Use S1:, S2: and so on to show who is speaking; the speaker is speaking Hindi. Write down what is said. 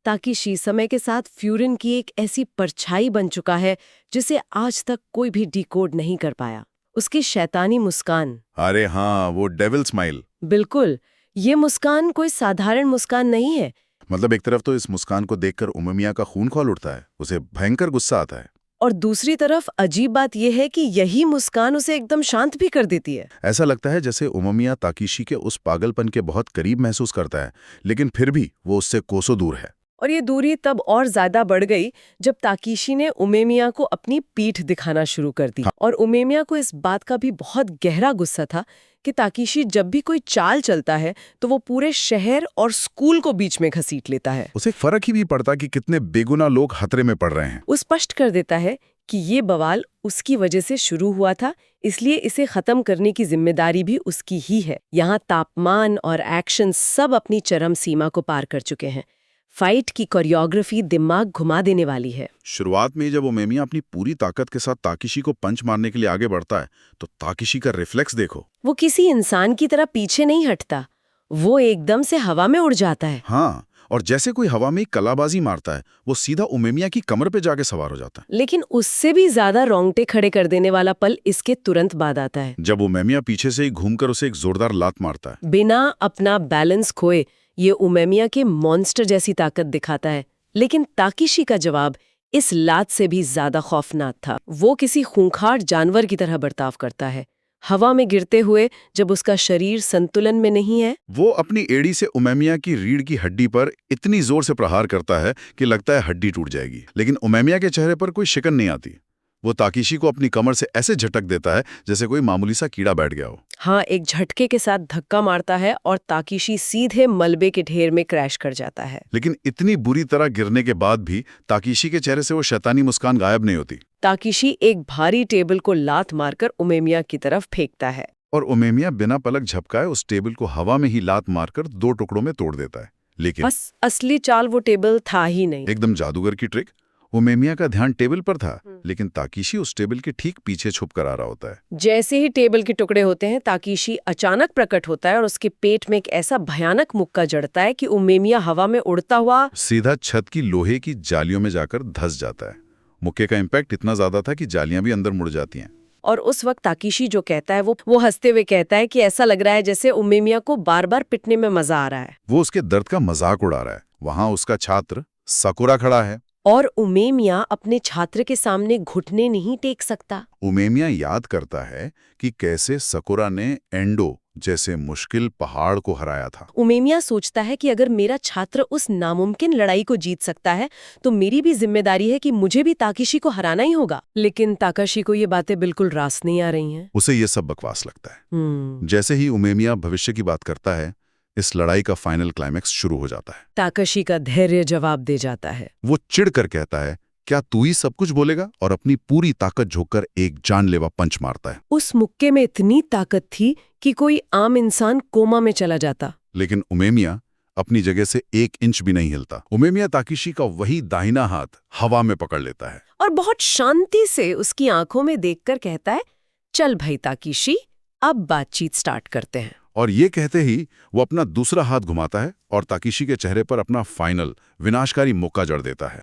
S1: ताकेशी समय के साथ फ्यूरिन की एक ऐसी परछाई बन चुका है जिसे आज तक कोई भी डिकोड नहीं कर पाया। उसकी शैतानी मुस्कान,
S2: अरे हाँ, वो डेविल स्माइल।
S1: बिल्कुल, ये मुस्कान कोई साधारण मुस्कान नहीं है।
S2: मतलब एक तरफ तो इस मुस्कान को देखकर उममिया का खून खौल उठता है, उसे भयंकर गुस्सा आता है।
S1: और दूसरी तरफ अजीब बात यह है कि यही मुस्कान उसे एकदम शांत भी कर देती है।
S2: ऐसा लगता है जैसे उममिया ताकीशी के उस पागलपन के बहुत करीब महसूस करता है, लेकिन फिर भी वो उससे कोसों दूर है।
S1: और ये दूरी तब और ज्यादा बढ़ गई जब ताकीशी ने उमेमिया को अपनी पीठ दिखाना शुरू कर दी। और उमेमिया को इस बात का भी बहुत गहरा गुस्सा था कि ताकीशी जब भी कोई चाल चलता है तो वो पूरे शहर और स्कूल को बीच में घसीट लेता है।
S2: उसे फर्क ही भी पड़ता कि कितने बेगुनाह लोग खतरे में पड़ रहे हैं।
S1: वो स्पष्ट कर देता है कि ये बवाल उसकी वजह से शुरू हुआ था, इसलिए इसे खत्म करने की जिम्मेदारी भी उसकी ही है। यहाँ तापमान और एक्शन सब अपनी चरम सीमा को पार कर चुके हैं। फाइट की कोरियोग्राफी दिमाग घुमा देने वाली है।
S2: शुरुआत में जब उमेमिया अपनी पूरी ताकत के साथ ताकीशी को पंच मारने के लिए आगे बढ़ता है तो ताकीशी का रिफ्लेक्स देखो।
S1: वो किसी इंसान की तरह पीछे नहीं हटता, वो एकदम से हवा में उड़ जाता है।
S2: हाँ, और जैसे कोई हवा में कलाबाजी मारता है, वो सीधा उमेमिया की कमर पे जाके सवार हो जाता है।
S1: लेकिन उससे भी ज्यादा रोंगटे खड़े कर देने वाला पल इसके तुरंत बाद आता है,
S2: जब उमेमिया पीछे से ही घूमकर उसे एक जोरदार लात मारता है।
S1: बिना अपना बैलेंस खोए। ये उमेमिया के मॉन्स्टर जैसी ताकत दिखाता है, लेकिन ताकीशी का जवाब इस लात से भी ज्यादा खौफनाक था। वो किसी खूंखार जानवर की तरह बर्ताव करता है, हवा में गिरते हुए जब उसका शरीर संतुलन में नहीं है।
S2: वो अपनी एड़ी से उमेमिया की रीढ़ की हड्डी पर इतनी जोर से प्रहार करता है कि लगता है हड्डी टूट जाएगी, लेकिन उमेमिया के चेहरे पर कोई शिकन नहीं आती। वो ताकीशी को अपनी कमर से ऐसे झटक देता है जैसे कोई मामूली सा कीड़ा बैठ गया हो।
S1: हाँ, एक झटके के साथ धक्का मारता है और ताकीशी सीधे मलबे के ढेर में क्रैश कर जाता है।
S2: लेकिन इतनी बुरी तरह गिरने के बाद भी ताकीशी के चेहरे से वो शैतानी मुस्कान गायब नहीं होती।
S1: ताकीशी एक भारी टेबल को लात मारकर उमेमिया की तरफ फेंकता है,
S2: और उमेमिया बिना पलक झपकाए उस टेबल को हवा में ही लात मारकर 2 टुकड़ों में तोड़ देता है। लेकिन
S1: बस असली चाल वो टेबल था ही नहीं।
S2: एकदम जादूगर की ट्रिक। उमेमिया का ध्यान टेबल पर था, लेकिन ताकीशी उस टेबल के ठीक पीछे छुप कर आ रहा होता है।
S1: जैसे ही टेबल के टुकड़े होते हैं, ताकीशी अचानक प्रकट होता है और उसके पेट में एक ऐसा भयानक मुक्का जड़ता है कि उमेमिया हवा में उड़ता हुआ
S2: सीधा छत की लोहे की जालियों में जाकर धंस जाता है। मुक्के का इम्पैक्ट इतना ज्यादा था कि जालियां भी अंदर मुड़ जाती हैं।
S1: और उस वक्त ताकीशी जो कहता है वो हंसते हुए कहता है कि ऐसा लग रहा है जैसे उमेमिया को बार बार पिटने में मजा आ रहा है।
S2: वो उसके दर्द का मजाक उड़ा रहा है। वहां उसका छात्र सकुरा खड़ा है
S1: और उमेमिया अपने छात्र के सामने घुटने नहीं टेक सकता।
S2: उमेमिया याद करता है कि कैसे सकुरा ने एंडो जैसे मुश्किल पहाड़ को हराया था।
S1: उमेमिया सोचता है कि अगर मेरा छात्र उस नामुमकिन लड़ाई को जीत सकता है तो मेरी भी जिम्मेदारी है कि मुझे भी ताकीशी को हराना ही होगा। लेकिन ताकाशी को ये बातें बिल्कुल रास नहीं आ रही हैं।
S2: उसे ये सब बकवास लगता है। जैसे ही उमेमिया भविष्य की बात करता है, इस लड़ाई का फाइनल क्लाइमैक्स शुरू हो जाता है।
S1: ताकाशी का धैर्य जवाब दे जाता है।
S2: वो चिढ़कर कहता है, क्या तू ही सब कुछ बोलेगा? और अपनी पूरी ताकत झोंककर एक जानलेवा पंच मारता है।
S1: उस मुक्के में इतनी ताकत थी कि कोई आम इंसान कोमा में चला जाता।
S2: लेकिन उमेमिया अपनी जगह से 1 इंच भी नहीं हिलता। उमेमिया ताकीशी का वही दाहिना हाथ हवा में पकड़ लेता है
S1: और बहुत शांति से उसकी आंखों में देखकर कहता है, चल भाई ताकीशी, अब बातचीत स्टार्ट करते हैं।
S2: और ये कहते ही वो अपना दूसरा हाथ घुमाता है और ताकीशी के चेहरे पर अपना फाइनल विनाशकारी मुक्का जड़ देता है।